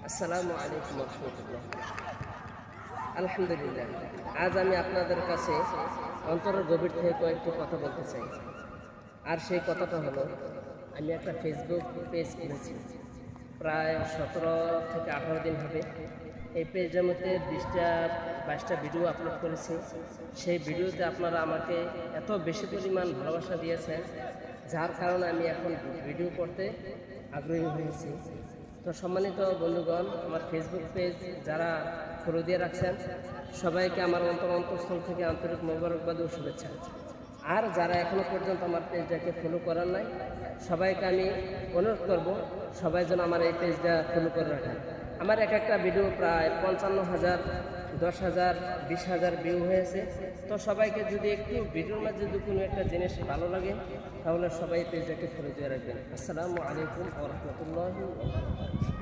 আসসালামু আলাইকুম রহমতুল্লাহ। আলহামদুলিল্লাহ, আজ আমি আপনাদের কাছে অন্তরের গভীর থেকে কয়েকটি কথা বলতে চাই। আর সেই কথাটা হলো, আমি একটা ফেসবুক পেজ খুলেছি। প্রায় 17 থেকে 18 দিন হবে। এই পেজের মধ্যে 20টা 22টা ভিডিও আপলোড করেছি। সেই ভিডিওতে আপনারা আমাকে এত বেশি পরিমাণ ভালোবাসা দিয়েছেন, যার কারণে আমি এখন ভিডিও করতে আগ্রহী হয়েছি। তো সম্মানিত বন্ধুগণ, আমার ফেসবুক পেজ যারা ফলো দিয়ে রাখছেন, সবাইকে আমার অন্তঃস্থল থেকে আন্তরিক মোবারকবাদ ও শুভেচ্ছা। আর যারা এখনও পর্যন্ত আমার পেজটাকে ফলো করার নাই, সবাইকে আমি অনুরোধ করব, সবাই যেন আমার এই পেজটা ফলো করে রাখেন। আমার একটা ভিডিও প্রায় 55,000, 10,000, 20,000 ভিউ হয়েছে। তো সবাইকে যদি একটু ভিডিওর মাঝে যদি কোনো একটা জিনিস ভালো লাগে, তাহলে সবাই পেজটাকে ফলো দিয়ে রাখবেন। আসসালামু আলাইকুম ওয়া রাহমাতুল্লাহি ওয়া বারাকাতুহু।